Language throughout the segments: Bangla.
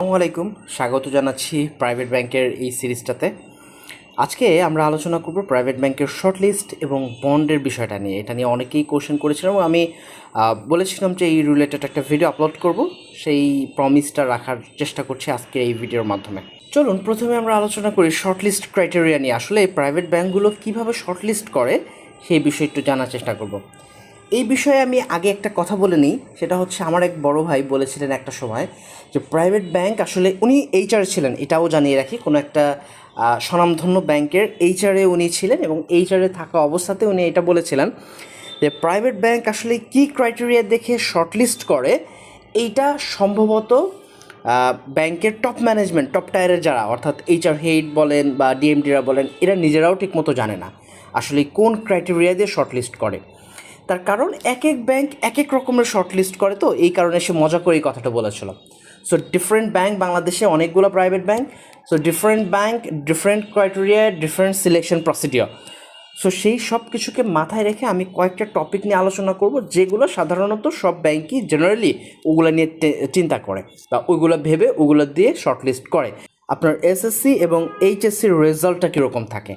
আসসালামু আলাইকুম, স্বাগত জানাচ্ছি প্রাইভেট ব্যাংকের এই সিরিজটাতে। আজকে আমরা আলোচনা করব প্রাইভেট ব্যাংকের শর্টলিস্ট এবং বন্ডের বিষয়টা নিয়ে। এটা নিয়ে অনেকেই কোশ্চেন করেছিলাম এবং আমি বলেছিলাম যে এই রিলেটেড একটা ভিডিও আপলোড করব। সেই প্রমিসটা রাখার চেষ্টা করছি আজকে এই ভিডিওর মাধ্যমে। চলুন প্রথমে আমরা আলোচনা করি শর্টলিস্ট ক্রাইটেরিয়া নিয়ে। আসলে এই প্রাইভেট ব্যাংকগুলো কীভাবে শর্টলিস্ট করে সেই বিষয়ে একটু জানার চেষ্টা করব। এই বিষয়ে আমি আগে একটা কথা বলে নিই, সেটা হচ্ছে আমার এক বড় ভাই বলেছিলেন একটা সময় যে প্রাইভেট ব্যাংক আসলে, উনি এইচআর ছিলেন, এটাও জানিয়ে রাখি, কোনো একটা স্বনামধন্য ব্যাংকের এইচআরে উনি ছিলেন এবং এইচআরে থাকা অবস্থাতে উনি এটা বলেছিলেন যে প্রাইভেট ব্যাংক আসলে কী ক্রাইটেরিয়া দেখে শর্টলিস্ট করে এইটা সম্ভবত ব্যাংকের টপ ম্যানেজমেন্ট, টপ টায়ারের যারা, অর্থাৎ এইচআর হেড বলেন বা ডিএমডিরা বলেন, এরা নিজেরাও ঠিকমতো জানে না আসলে কোন ক্রাইটেরিয়া দিয়ে শর্টলিস্ট করে। তার কারণ এক এক ব্যাংক এক এক রকমের শর্টলিস্ট করে, তো এই কারণে সে মজা করে এই কথাটা বলেছিল। সো ডিফারেন্ট ব্যাংক, বাংলাদেশে অনেকগুলো private bank, so different bank, different criteria, different selection procedure. So সেই সব কিছুকে মাথায় রেখে আমি কয়েকটা টপিক নিয়ে আলোচনা করব, যেগুলো সাধারণত সব ব্যাংকই জেনারেলি ওগুলো নিয়ে চিন্তা করে বা ওইগুলো ভেবে ওগুলো দিয়ে শর্টলিস্ট করে। আপনার এসএসসি এবং এইচএসসির রেজাল্টটা কীরকম থাকে।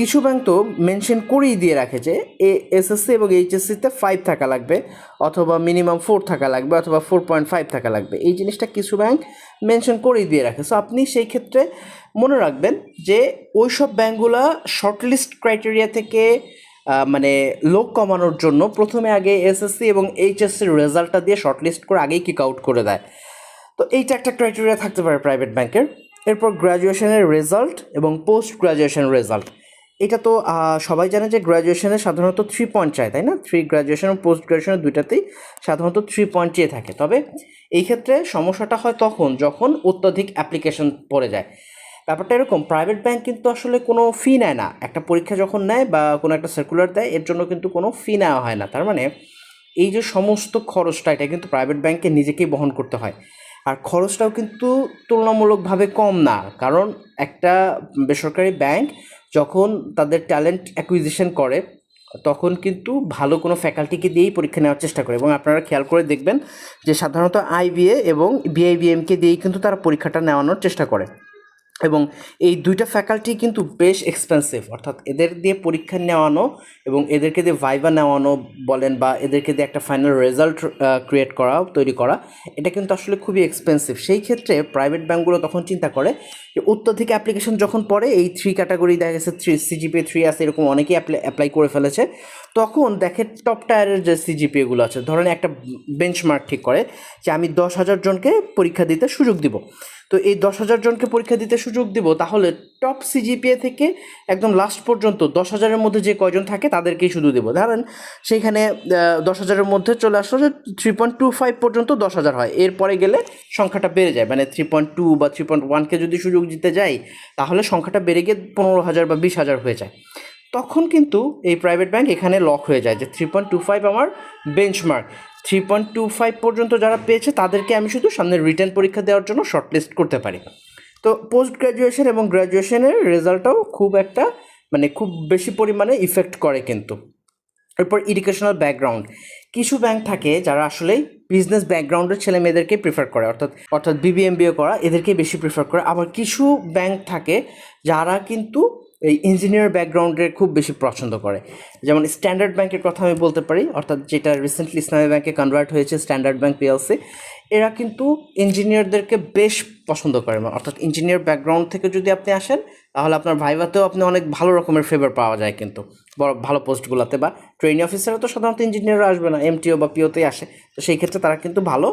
কিছু ব্যাংক তো মেনশন করেই দিয়ে রাখে যে এসএসসি এবং এইচএসসিতে 5 থাকা লাগবে, অথবা মিনিমাম 4 থাকা লাগবে, অথবা 4.5 থাকা লাগবে। এই জিনিসটা কিছু ব্যাংক মেনশন করেই দিয়ে রাখে। সো আপনি সেই ক্ষেত্রে মনে রাখবেন যে ওই সব ব্যাংকগুলো শর্টলিস্ট ক্রাইটেরিয়া থেকে মানে লোক কমানোর জন্য প্রথমে আগে এসএসসি এবং এইচএসসির রেজাল্টটা দিয়ে শর্টলিস্ট করে আগেই কিক আউট করে দেয়। তো এইটা একটা ক্রাইটেরিয়া থাকতে পারে প্রাইভেট ব্যাংকের। এরপর গ্র্যাজুয়েশনের রেজাল্ট এবং পোস্ট গ্র্যাজুয়েশন রেজাল্ট। এটা তো সবাই জানে যে গ্র্যাজুয়েশনে সাধারণত 3 পয়েন্ট চায়, তাই না? গ্র্যাজুয়েশন এবং পোস্ট গ্র্যাজুয়েশনের দুইটাতেই সাধারণত 3 পয়েন্ট চেয়ে থাকে। তবে এই ক্ষেত্রে সমস্যাটা হয় তখন যখন অত্যধিক অ্যাপ্লিকেশন পড়ে যায়। ব্যাপারটা এরকম, প্রাইভেট ব্যাংক কিন্তু আসলে কোনো ফি নেয় না। একটা পরীক্ষা যখন নেয় বা কোনো একটা সার্কুলার দেয়, এর জন্য কিন্তু কোনো ফি নেওয়া হয় না। তার মানে এই যে সমস্ত খরচটা, এটা কিন্তু প্রাইভেট ব্যাংকে নিজেকেই বহন করতে হয়। আর খরচটাও কিন্তু তুলনামূলকভাবে কম না, কারণ একটা বেসরকারি ব্যাংক যখন তাদের ট্যালেন্ট অ্যাকুইজিশন করে তখন কিন্তু ভালো কোনো ফ্যাকাল্টিকে দিয়েই পরীক্ষা নেওয়ার চেষ্টা করে। এবং আপনারা খেয়াল করে দেখবেন যে সাধারণত আইবিএ এবং বিআইবিএমকে দিয়েই কিন্তু তারা পরীক্ষাটা নেওয়ানোর চেষ্টা করে। এবং এই দুইটা ফ্যাকাল্টি কিন্তু বেশ এক্সপেন্সিভ, অর্থাৎ এদের দিয়ে পরীক্ষা নেওয়ানো এবং এদেরকে দিয়ে ভাইভা নেওয়ানো বলেন বা এদেরকে দিয়ে একটা ফাইনাল রেজাল্ট তৈরি করা, এটা কিন্তু আসলে খুবই এক্সপেন্সিভ। সেই ক্ষেত্রে প্রাইভেট ব্যাঙ্কগুলো তখন চিন্তা করে যে অত্যধিক অ্যাপ্লিকেশন যখন পড়ে, এই 3 ক্যাটাগরি দেখা গেছে, 3 সিজিপিএ 3 আছে, এরকম অনেকেই অ্যাপ্লাই করে ফেলেছে, তখন দেখে টপ টায়ারের যে সিজিপিএগুলো আছে, ধরেন একটা বেঞ্চমার্ক ঠিক করে যে আমি 10,000 জনকে পরীক্ষা দিতে সুযোগ দিব। তো এই 10,000 জনকে পরীক্ষা দিতে সুযোগ দিব, তাহলে টপ সিজিপিএ থেকে একদম লাস্ট পর্যন্ত 10,000-এর মধ্যে যে কয়জন থাকে তাদেরকেই শুধু দেবো। ধরেন সেইখানে 10,000-এর মধ্যে চলে আসলো যে 3.25 পর্যন্ত 10,000 হয়, এরপরে গেলে সংখ্যাটা বেড়ে যায়, মানে 3.2 বা 3.1কে যদি সুযোগ দিতে যাই তাহলে সংখ্যাটা বেড়ে গিয়ে 15,000 বা 20,000 হয়ে যায়। তখন কিন্তু এই প্রাইভেট ব্যাংক এখানে লক হয়ে যায় যে 3.25 আমার বেঞ্চমার্ক, 3.25 পর্যন্ত যারা পেয়েছে তাদেরকে আমি শুধু সামনে রিটেন পরীক্ষা দেওয়ার জন্য শর্টলিস্ট করতে পারি। তো পোস্ট গ্র্যাজুয়েশন এবং গ্র্যাজুয়েশনের রেজাল্টটাও খুব একটা খুব বেশি পরিমাণে ইফেক্ট করে কিন্তু। এরপর এডুকেশনাল ব্যাকগ্রাউন্ড, কিছু ব্যাংক থাকে যারা আসলে বিজনেস ব্যাকগ্রাউন্ডের ছেলে মেয়েদেরকে প্রিফার করে, অর্থাৎ বিবিএমবিএ করা এদেরকে বেশি প্রিফার করে। আবার কিছু ব্যাংক থাকে যারা কিন্তু এই ইঞ্জিনিয়ার ব্যাকগ্রাউন্ডের খুব বেশি পছন্দ করে। যেমন স্ট্যান্ডার্ড ব্যাংকের কথা আমি বলতে পারি, অর্থাৎ যেটা রিসেন্টলি ইসলামী ব্যাংকে কনভার্ট হয়েছে স্ট্যান্ডার্ড ব্যাংক পিএলসি। এরা কিন্তু ইঞ্জিনিয়ারদেরকে বেশ পছন্দ করে, অর্থাৎ ইঞ্জিনিয়ার ব্যাকগ্রাউন্ড থেকে যদি আপনি আসেন তাহলে আপনার ভাইভাতেও আপনি অনেক ভালো রকমের ফেভার পাওয়া যায় কিন্তু বড় ভালো পোস্টগুলোতে। বা ট্রেনিং অফিসাররা তো সাধারণত ইঞ্জিনিয়াররা আসবে না, এমটিও বা পিওতেই আসে, তো সেই ক্ষেত্রে তারা কিন্তু ভালো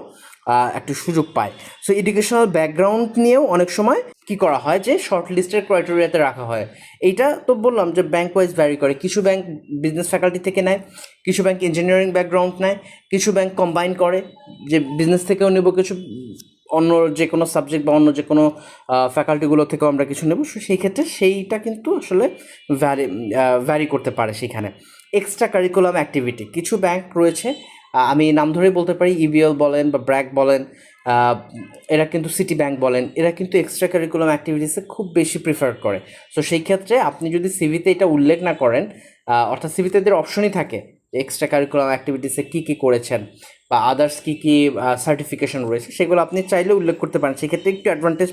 একটু সুযোগ পায়। সো এডুকেশনাল ব্যাকগ্রাউন্ড নিয়েও অনেক সময় কি করা হয় যে শর্ট লিস্টের ক্রাইটেরিয়াতে রাখা হয়। এইটা তো বললাম যে ব্যাংক ওয়াইজ ভ্যারি করে, কিছু ব্যাংক বিজনেস ফ্যাকাল্টি থেকে নেয়, কিছু ব্যাংক ইঞ্জিনিয়ারিং ব্যাকগ্রাউন্ড নেয়, কিছু ব্যাংক কম্বাইন করে যে বিজনেস থেকেও নেব কিছু, অন্য যে কোনো সাবজেক্ট বা অন্য যে কোনো ফ্যাকাল্টিগুলো থেকেও আমরা কিছু নেব। সেই ক্ষেত্রে সেইটা কিন্তু আসলে ভ্যারি করতে পারে। সেখানে এক্সট্রা কারিকুলাম অ্যাক্টিভিটি কিছু ব্যাংক রয়েছে, আমি নাম ধরেই বলতে পারি, ইবিএল বলেন বা ব্র্যাক বলেন, এরা কিন্তু সিটি ব্যাংক বলেন, এরা কিন্তু এক্সট্রা কারিকুলাম অ্যাক্টিভিটিসে খুব বেশি প্রিফার করে। সো সেই ক্ষেত্রে আপনি যদি সিভিতে এটা উল্লেখ না করেন, অর্থাৎ সিভিতে এদের অপশনই থাকে এক্সট্রা কারিকুলাম অ্যাক্টিভিটিসে কী কী করেছেন বা আদার্স কী কী সার্টিফিকেশন রয়েছে সেগুলো আপনি চাইলে উল্লেখ করতে পারেন, সেক্ষেত্রে একটু অ্যাডভান্টেজ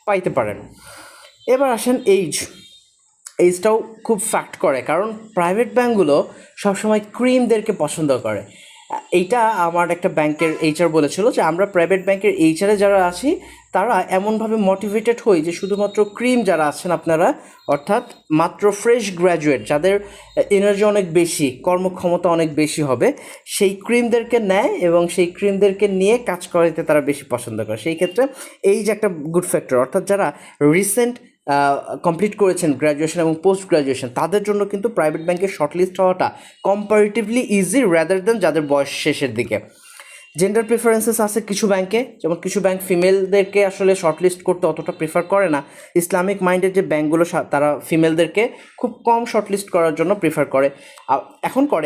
পাইতে পারেন। এবার আসেন এইজটাও খুব ফ্যাক্ট করে, কারণ প্রাইভেট ব্যাঙ্কগুলো সবসময় ক্রিমদেরকে পছন্দ করে। এইটা আমার একটা ব্যাংকের এইচআর বলেছিল যে আমরা প্রাইভেট ব্যাংকের এইচআরে যারা আছি তারা এমনভাবে মোটিভেটেড হই যে শুধুমাত্র ক্রিম যারা আছেন আপনারা, অর্থাৎ মাত্র ফ্রেশ গ্র্যাজুয়েট যাদের এনার্জি অনেক বেশি, কর্মক্ষমতা অনেক বেশি হবে, সেই ক্রিমদেরকে নেয় এবং সেই ক্রিমদেরকে নিয়ে কাজ করাতে তারা বেশি পছন্দ করে। সেই ক্ষেত্রে এই যে একটা গুড ফ্যাক্টর, অর্থাৎ যারা রিসেন্ট কমপ্লিট করেছেন গ্র্যাজুয়েশন এবং পোস্ট গ্র্যাজুয়েশন তাদের জন্য কিন্তু প্রাইভেট ব্যাংকের শর্টলিস্ট হওয়াটা কম্পারেটিভলি ইজি রাদার দেন যাদের বয়স শেষের দিকে। জেন্ডার প্রিফারেন্সেস আছে কিছু ব্যাংকে, যেমন কিছু ব্যাংক ফিমেলদেরকে আসলে শর্টলিস্ট করতে অতটা প্রিফার করে না। ইসলামিক মাইন্ডের যে ব্যাংকগুলো তারা ফিমেলদেরকে খুব কম শর্টলিস্ট করার জন্য প্রিফার করে।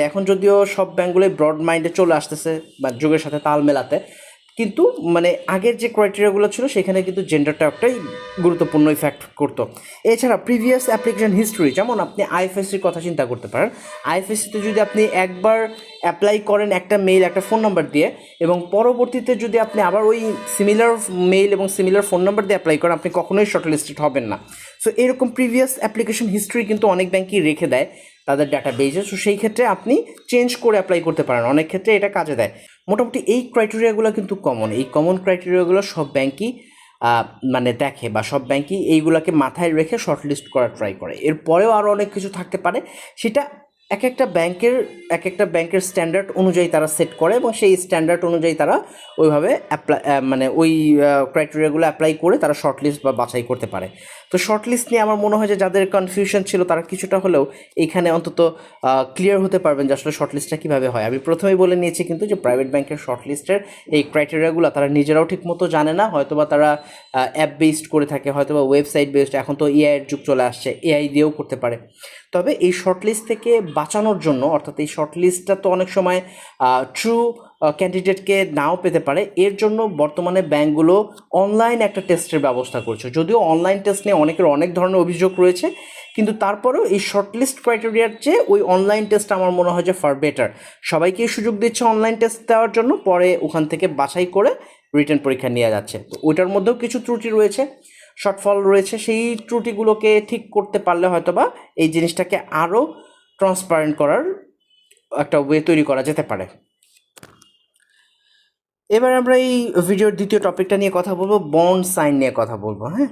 এখন যদিও সব ব্যাংকগুলোই ব্রড মাইন্ডে চলে আসতেছে বা যুগের সাথে তাল মেলাতে, কিন্তু মানে আগের যে ক্রাইটেরিয়াগুলো ছিল সেখানে কিন্তু জেন্ডারটা একটাই গুরুত্বপূর্ণ ইফেক্ট করতো। এছাড়া প্রিভিয়াস অ্যাপ্লিকেশন হিস্ট্রি, যেমন আপনি আইএফএসসির কথা চিন্তা করতে পারেন। আইএফএসসিতে যদি আপনি একবার অ্যাপ্লাই করেন একটা মেইল একটা ফোন নাম্বার দিয়ে, এবং পরবর্তীতে যদি আপনি আবার ওই সিমিলার মেইল এবং সিমিলার ফোন নাম্বার দিয়ে অ্যাপ্লাই করেন, আপনি কখনোই শর্টলিস্টেড হবেন না। সো এরকম প্রিভিয়াস অ্যাপ্লিকেশন হিস্ট্রি কিন্তু অনেক ব্যাংকই রেখে দেয় তাদের ডাটাবেজে। সো সেই ক্ষেত্রে আপনি চেঞ্জ করে অ্যাপ্লাই করতে পারেন, অনেক ক্ষেত্রে এটা কাজে দেয়। মোটামুটি এই ক্রাইটেরিয়াগুলো কিন্তু এই কমন ক্রাইটেরিয়াগুলো সব ব্যাংকই মানে দেখে, বা সব ব্যাংকই এইগুলোকে মাথায় রেখে শর্টলিস্ট করার ট্রাই করে। এরপরেও আরও অনেক কিছু থাকতে পারে, সেটা এক একটা ব্যাংকের স্ট্যান্ডার্ড অনুযায়ী তারা সেট করে এবং সেই স্ট্যান্ডার্ড অনুযায়ী তারা ওইভাবে মানে ওই ক্রাইটেরিয়াগুলো অ্যাপ্লাই করে তারা শর্টলিস্ট বা বাছাই করতে পারে। তো শর্টলিস্ট নিয়ে আমার মনে হয় যে যাদের কনফিউশন ছিল তারা কিছুটা হলেও এইখানে অন্তত ক্লিয়ার হতে পারবেন যে আসলে শর্টলিস্টটা কীভাবে হয়। আমি প্রথমেই বলে নিয়েছি কিন্তু যে প্রাইভেট ব্যাংকের শর্টলিস্টের এই ক্রাইটেরিয়াগুলো তারা নিজেরাও ঠিকমতো জানে না, হয়তোবা তারা অ্যাপ বেসড করে থাকে, হয়তোবা ওয়েবসাইট বেসড, এখন তো এআইয়ের যুগ চলে আসছে, এআই দিয়েও করতে পারে। তবে এই শর্টলিস্ট থেকে বাঁচানোর জন্য, অর্থাৎ এই শর্টলিস্টটা তো অনেক সময় ট্রু ক্যান্ডিডেটকে নাও পেতে পারে, এর জন্য বর্তমানে ব্যাংকগুলো অনলাইন একটা টেস্টের ব্যবস্থা করছে। যদিও অনলাইন টেস্ট নিয়ে অনেকের অনেক ধরনের অভিযোগ রয়েছে, কিন্তু তারপরেও এই শর্টলিস্ট ক্রাইটেরিয়ার চেয়ে ওই অনলাইন টেস্ট আমার মনে হয় যে ফার বেটার। সবাইকেই সুযোগ দিচ্ছে অনলাইন টেস্ট দেওয়ার জন্য, পরে ওখান থেকে বাছাই করে রিটেন পরীক্ষা নিয়ে যাচ্ছে। তো ওইটার মধ্যেও কিছু ত্রুটি রয়েছে, শর্টফল রয়েছে, সেই ত্রুটিগুলোকে ঠিক করতে পারলে হয়তোবা এই জিনিসটাকে আরও ট্রান্সপারেন্ট করার একটা ওয়ে তৈরি করা যেতে পারে। এবার আমরা এই ভিডিওর দ্বিতীয় টপিকটা নিয়ে কথা বলবো, বন্ড সাইন নিয়ে কথা বলবো। হ্যাঁ,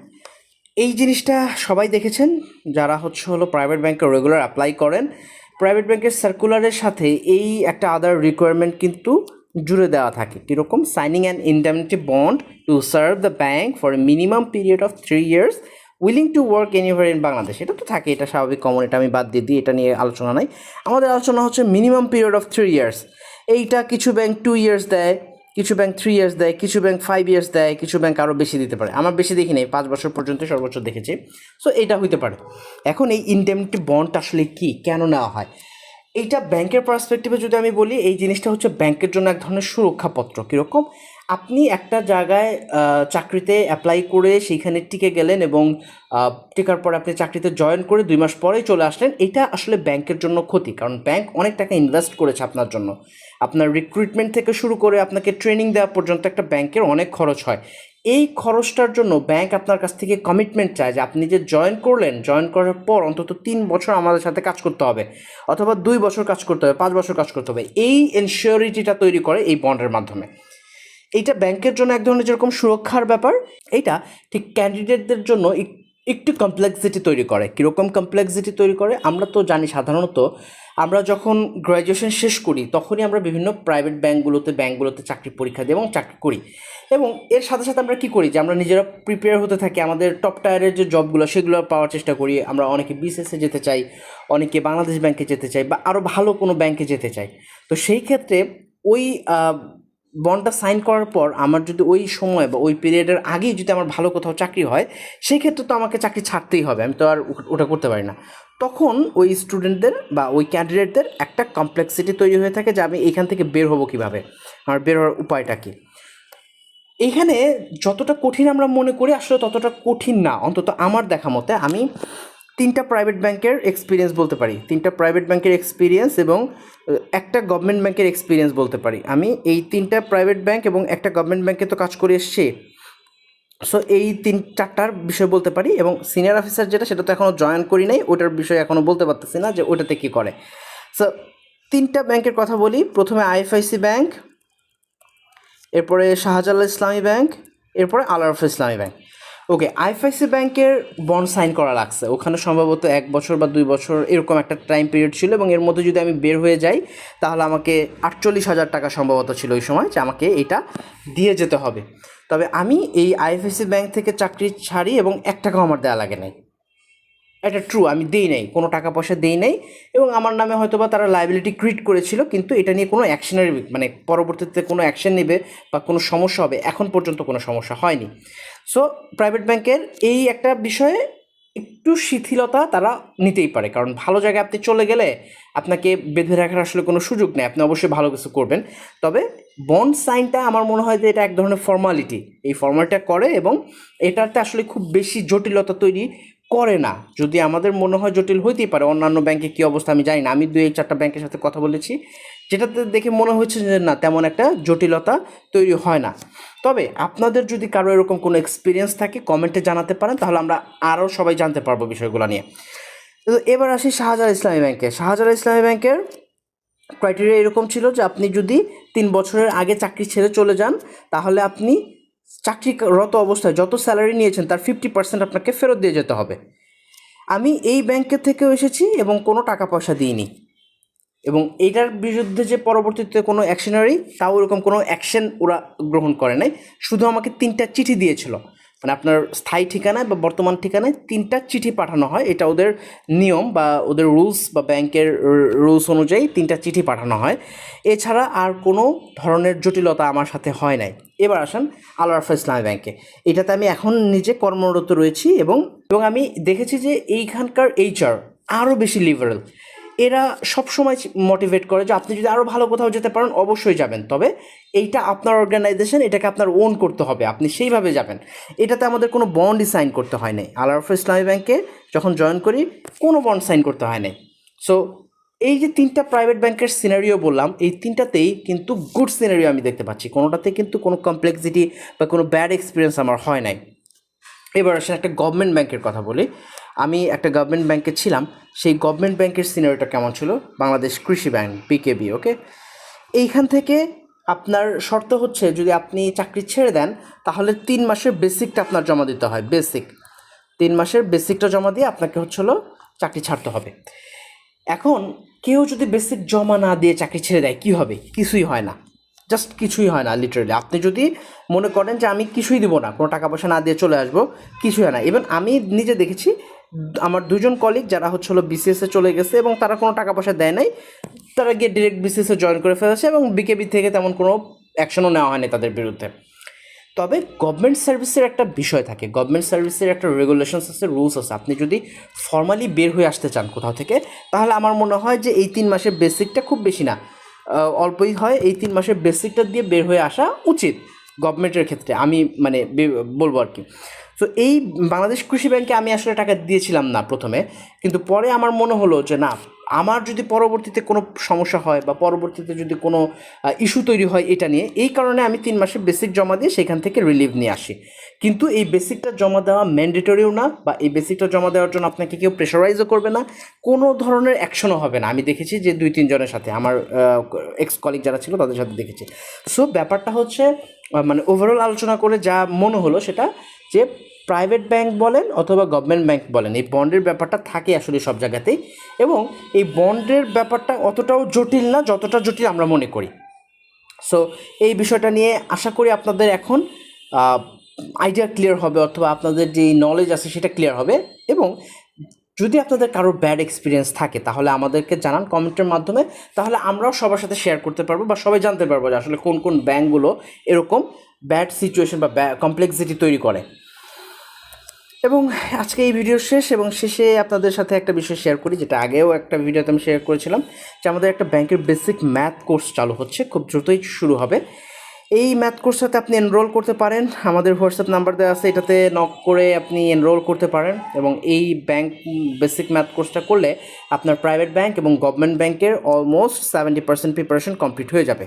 এই জিনিসটা সবাই দেখেছেন যারা হলো প্রাইভেট ব্যাংকে রেগুলার অ্যাপ্লাই করেন। প্রাইভেট ব্যাংকের সার্কুলারের সাথে এই একটা আদার রিকোয়ারমেন্ট কিন্তু জুড়ে দেওয়া থাকে। কীরকম? Signing an indemnity bond to serve the bank for a minimum period of 3 years willing to work anywhere in Bangladesh. এটা তো থাকে, এটা স্বাভাবিক, কমন, এটা আমি বাদ দিয়ে দিই, এটা নিয়ে আলোচনা নাই। আমাদের আলোচনা হচ্ছে মিনিমাম পিরিয়ড অফ 3 years। এইটা কিছু ব্যাংক 2 years দেয়, কিছু ব্যাংক 3 years দেয়, কিছু ব্যাংক 5 years দেয়, কিছু ব্যাংক আরও বেশি দিতে পারে। আমার বেশি দেখি নেই, 5 বছর পর্যন্ত সর্বোচ্চ দেখেছি। সো এটা হইতে পারে। এখন এই ইনডেমনিটি বন্ডটা আসলে কি, কেন নেওয়া হয়? এইটা ব্যাংকের পার্সপেক্টিভে যদি আমি বলি, এই জিনিসটা হচ্ছে ব্যাংকের জন্য এক ধরনের সুরক্ষাপত্র। কীরকম? আপনি একটা জায়গায় চাকরিতে অ্যাপ্লাই করে সেইখানে টিকে গেলেন এবং টিকার পরে আপনি চাকরিতে জয়েন করে 2 মাস পরেই চলে আসলেন, এটা আসলে ব্যাংকের জন্য ক্ষতি, কারণ ব্যাংক অনেক টাকা ইনভেস্ট করেছে আপনার জন্য। আপনার রিক্রুটমেন্ট থেকে শুরু করে আপনাকে ট্রেনিং দেওয়া পর্যন্ত একটা ব্যাংকের অনেক খরচ হয়। এই খরচটার জন্য ব্যাংক আপনার কাছ থেকে কমিটমেন্ট চায় যে আপনি যে জয়েন করলেন, জয়েন করার পর অন্তত 3 বছর আমাদের সাথে কাজ করতে হবে, অথবা 2 বছর কাজ করতে হবে, 5 বছর কাজ করতে হবে। এই এনশিওরিটিটা তৈরি করে এই বন্ডের মাধ্যমে। এইটা ব্যাংকের জন্য এক ধরনের যেরকম সুরক্ষার ব্যাপার, এইটা ঠিক ক্যান্ডিডেটদের জন্য একটু কমপ্লেক্সিটি তৈরি করে। কীরকম কমপ্লেক্সিটি তৈরি করে? আমরা তো জানি সাধারণত আমরা যখন গ্র্যাজুয়েশন শেষ করি তখনই আমরা বিভিন্ন প্রাইভেট ব্যাংকগুলোতে চাকরি পরীক্ষা দিই এবং চাকরি করি। এবং এর সাথে সাথে আমরা কী করি যে আমরা নিজেরা প্রিপেয়ার হতে থাকি, আমাদের টপ টায়ারের যে জবগুলো সেগুলো পাওয়ার চেষ্টা করি। আমরা অনেকে বিসিএসে যেতে চাই, অনেকে বাংলাদেশ ব্যাংকে যেতে চাই, বা আরও ভালো কোনো ব্যাংকে যেতে চাই। তো সেই ক্ষেত্রে ওই বন্ডটা সাইন করার পর আমার যদি ওই সময় বা ওই পিরিয়ডের আগেই যদি আমার ভালো কোথাও চাকরি হয়, সেই ক্ষেত্রে তো আমাকে চাকরি ছাড়তেই হবে, আমি তো আর ওটা করতে পারি না। তখন ওই স্টুডেন্টদের বা ওই ক্যান্ডিডেটদের একটা কমপ্লেক্সিটি তৈরি হয়ে থাকে যে আমি এইখান থেকে বের হবো কীভাবে, আমার বের হওয়ার উপায়টা কী। এইখানে যতটা কঠিন আমরা মনে করি আসলে ততটা কঠিন না, অন্তত আমার দেখা মতে। আমি তিনটা প্রাইভেট ব্যাংকের এক্সপিরিয়েন্স বলতে পারি, তিনটা প্রাইভেট ব্যাংকের এক্সপিরিয়েন্স এবং একটা গভর্নমেন্ট ব্যাংকের এক্সপিরিয়েন্স বলতে পারি। আমি এই তিনটা প্রাইভেট ব্যাংক এবং একটা গভর্নমেন্ট ব্যাংকে তো কাজ করে এসেছি। সো এই চারটার বিষয় বলতে পারি, এবং সিনিয়র অফিসার যেটা সেটা তো এখনও জয়েন করি নাই, ওটার বিষয়ে এখনও বলতে পারতেছি না যে ওটাতে কী করে। সো তিনটা ব্যাংকের কথা বলি। প্রথমে আইএফআইসি ব্যাংক, এরপরে শাহজালাল ইসলামী ব্যাংক, এরপরে আল আরাফাহ ইসলামী ব্যাংক। ওকে, আইএফআইসি ব্যাংকের বন্ড সাইন করা লাগছে, ওখানে সম্ভবত 1 বছর বা 2 বছর এরকম একটা টাইম পিরিয়ড ছিল, এবং এর মধ্যে যদি আমি বের হয়ে যাই তাহলে আমাকে 48,000 টাকা সম্ভবত ছিল ওই সময়, যে আমাকে এটা দিয়ে যেতে হবে। তবে আমি এই আইএফআইসি ব্যাংক থেকে চাকরি ছাড়ি এবং 1 টাকাও আমার দেওয়া লাগে নাই। এটা ট্রু, আমি দেই নাই, কোনো টাকা পয়সা দেই নাই, এবং আমার নামে হয়তো বা তারা লাইবিলিটি ক্রিয়েট করেছিল, কিন্তু এটা নিয়ে কোনো অ্যাকশনের মানে পরবর্তীতে কোনো অ্যাকশন নেবে বা কোনো সমস্যা হবে এখন পর্যন্ত কোনো সমস্যা হয়নি। সো প্রাইভেট ব্যাংকের এই একটা বিষয়ে একটু শিথিলতা তারা নিতেই পারে, কারণ ভালো জায়গায় আপনি চলে গেলে আপনাকে বেঁধে রাখার আসলে কোনো সুযোগ নেই, আপনি অবশ্যই ভালো কিছু করবেন। তবে বন্ড সাইনটা আমার মনে হয় যে এটা এক ধরনের ফর্মালিটি, এই ফর্মালিটিটা করে এবং এটাতে আসলে খুব বেশি জটিলতা তৈরি করে না। যদি আমাদের মনে হয় জটিল হইতেই পারে, অন্যান্য ব্যাংকে কী অবস্থা আমি জানি না, আমি 2-4টা ব্যাংকের সাথে কথা বলেছি, যেটাতে দেখে মনে হচ্ছে যে না, তেমন একটা জটিলতা তৈরি হয় না। তবে আপনাদের যদি কারো এরকম কোনো এক্সপিরিয়েন্স থাকে কমেন্টে জানাতে পারেন, তাহলে আমরা আরও সবাই জানতে পারবো বিষয়গুলো নিয়ে। তো এবার আসি শাহজালাল ইসলামী ব্যাংকে। শাহজালাল ইসলামী ব্যাংকের ক্রাইটেরিয়া এরকম ছিল যে আপনি যদি 3 বছরের আগে চাকরি ছেড়ে চলে যান, তাহলে আপনি চাকরিরত অবস্থায় যত স্যালারি নিয়েছেন তার 50% আপনাকে ফেরত দিয়ে যেতে হবে। আমি এই ব্যাংকের থেকেও এসেছি এবং কোনো টাকা পয়সা দিইনি, এবং এটার বিরুদ্ধে যে পরবর্তীতে কোনো অ্যাকশনারি, তাও এরকম কোনো অ্যাকশন ওরা গ্রহণ করে নাই। শুধু আমাকে 3টা চিঠি দিয়েছিল, মানে আপনার স্থায়ী ঠিকানায় বা বর্তমান ঠিকানায় 3টা চিঠি পাঠানো হয়, এটা ওদের নিয়ম বা ওদের রুলস বা ব্যাংকের রুলস অনুযায়ী 3টা চিঠি পাঠানো হয়। এছাড়া আর কোনো ধরনের জটিলতা আমার সাথে হয় নাই। এবার আসেন আল আরাফাহ ইসলামী ব্যাংকে, এটাতে আমি এখন নিজে কর্মরত রয়েছি, এবং আমি দেখেছি যে এইখানকার এইচআর আরও বেশি লিবারেল। এরা সবসময় মোটিভেট করে যে আপনি যদি আরও ভালো কোথাও যেতে পারেন অবশ্যই যাবেন, তবে এইটা আপনার অর্গানাইজেশন, এটাকে আপনার ওন করতে হবে, আপনি সেইভাবে যাবেন। এটাতে আমাদের কোনো বন্ডই সাইন করতে হয় নাই। আল আরাফাহ ইসলামী ব্যাংকে যখন জয়েন করি কোনো বন্ড সাইন করতে হয় নাই। সো এই যে 3টা প্রাইভেট ব্যাংকের সিনারিও বললাম, এই 3টাতেই কিন্তু গুড সিনারিও আমি দেখতে পাচ্ছি, কোনোটাতে কিন্তু কোনো কমপ্লেক্সিটি বা কোনো ব্যাড এক্সপিরিয়েন্স আমার হয় নাই। এবার আসলে একটা গভর্নমেন্ট ব্যাংকের কথা বলি। আমি একটা গভর্নমেন্ট ব্যাংকে ছিলাম, সেই গভর্নমেন্ট ব্যাংকের সিনারিওটা কেমন ছিল, বাংলাদেশ কৃষি ব্যাংক বিকেবি। ওকে, এইখান থেকে আপনার শর্ত হচ্ছে যদি আপনি চাকরি ছেড়ে দেন তাহলে 3 মাসের বেসিকটা আপনার জমা দিতে হয়, বেসিক 3 মাসের বেসিকটা জমা দিয়ে আপনাকে হলো চাকরি ছাড়তে হবে। এখন কেউ যদি বেসিক জমা না দিয়ে চাকরি ছেড়ে দেয় কী হবে? কিছুই হয় না, জাস্ট কিছুই হয় না লিটারেলি। আপনি যদি মনে করেন যে আমি কিছুই দিব না, কোনো টাকা পয়সা না দিয়ে চলে আসবো, কিছুই হয় না। ইভেন আমি নিজে দেখেছি আমার 2জন কলিগ যারা হলো বিসিএসে চলে গেছে এবং তারা কোনো টাকা পয়সা দেয় নাই, তারা গিয়ে ডিরেক্ট বিসিএসে জয়েন করে ফেলেছে, এবং বিকেবি থেকে তেমন কোনো অ্যাকশনও নেওয়া হয়নি তাদের বিরুদ্ধে। তবে গভর্নমেন্ট সার্ভিসের একটা বিষয় থাকে, গভর্নমেন্ট সার্ভিসের একটা রেগুলেশনস আছে, রুলস আছে। আপনি যদি ফর্মালি বের হয়ে আসতে চান কোথাও থেকে, তাহলে আমার মনে হয় যে এই 3 মাসের বেসিকটা খুব বেশি না, অল্পই হয়, এই 3 মাসের বেসিকটা দিয়ে বের হয়ে আসা উচিত গভর্নমেন্টের ক্ষেত্রে, আমি মানে বলবো আর কি। সো এই বাংলাদেশ কৃষি ব্যাংকে আমি আসলে টাকা দিয়েছিলাম না প্রথমে, কিন্তু পরে আমার মনে হলো যে না, আমার যদি পরবর্তীতে কোনো সমস্যা হয় বা পরবর্তীতে যদি কোনো ইস্যু তৈরি হয় এটা নিয়ে, এই কারণে আমি 3 মাসের বেসিক জমা দিয়ে সেখান থেকে রিলিভ নিয়ে আসি। কিন্তু এই বেসিকটা জমা দেওয়া ম্যান্ডেটরিও না, বা এই বেসিকটা জমা দেওয়ার জন্য আপনাকে কেউ প্রেশারাইজও করবে না, কোনো ধরনের অ্যাকশনও হবে না। আমি দেখেছি যে 2-3 জনের সাথে, আমার এক্স কলিগ যারা ছিল তাদের সাথে দেখেছি। সো ব্যাপারটা হচ্ছে মানে ওভারঅল আলোচনা করে যা মনে হলো সেটা যে প্রাইভেট ব্যাংক বলেন অথবা গভর্নমেন্ট ব্যাংক বলেন, এই বন্ডের ব্যাপারটা থাকে আসলে সব জায়গাতেই, এবং এই বন্ডের ব্যাপারটা অতটাও জটিল না যতটা জটিল আমরা মনে করি। সো এই বিষয়টা নিয়ে আশা করি আপনাদের এখন আইডিয়া ক্লিয়ার হবে, অথবা আপনাদের যে নলেজ আছে সেটা ক্লিয়ার হবে। এবং যদি আপনাদের কারোর ব্যাড এক্সপিরিয়েন্স থাকে তাহলে আমাদেরকে জানান কমেন্টের মাধ্যমে, তাহলে আমরাও সবার সাথে শেয়ার করতে পারবো বা সবাই জানতে পারবো যে আসলে কোন কোন ব্যাংকগুলো এরকম ব্যাড সিচুয়েশন বা কমপ্লেক্সিটি তৈরি করে। এবং আজকে এই ভিডিও শেষ, এবং শেষে আপনাদের সাথে একটা বিষয় শেয়ার করি, যেটা আগেও একটা ভিডিওতে আমি শেয়ার করেছিলাম, যে আমাদের একটা ব্যাংকের বেসিক ম্যাথ কোর্স চালু হচ্ছে, খুব দ্রুতই শুরু হবে। এই ম্যাথ কোর্সটাতে আপনি এনরোল করতে পারেন, আমাদের হোয়াটসঅ্যাপ নাম্বার দেওয়া আছে, এটাতে নক করে আপনি এনরোল করতে পারেন। এবং এই ব্যাংক বেসিক ম্যাথ কোর্সটা করলে আপনার প্রাইভেট ব্যাংক এবং গভর্নমেন্ট ব্যাংকের অলমোস্ট 70% প্রিপারেশন কমপ্লিট হয়ে যাবে।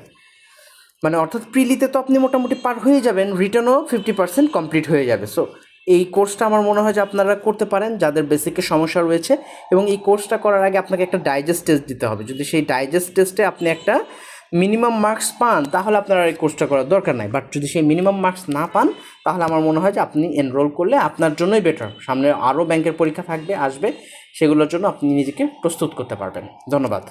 মানে অর্থাৎ প্রিলিতে তো আপনি মোটামুটি পার হয়ে যাবেন, রিটার্নও 50% কমপ্লিট হয়ে যাবে। সো এই কোর্সটা আমার মনে হয় যে আপনারা করতে পারেন যাদের বেসিকের সমস্যা রয়েছে। এবং এই কোর্সটা করার আগে আপনাকে একটা ডাইজেস্ট টেস্ট দিতে হবে। যদি সেই ডাইজেস্ট টেস্টে আপনি একটা মিনিমাম মার্কস পান তাহলে আপনার আর এই কোর্সটা করার দরকার নাই। বাট যদি সেই মিনিমাম মার্কস না পান তাহলে আমার মনে হয় যে আপনি এনরোল করলে আপনার জন্যই বেটার। সামনে আরও ব্যাংকের পরীক্ষা আসবে, সেগুলোর জন্য আপনি নিজেকে প্রস্তুত করতে পারবেন। ধন্যবাদ।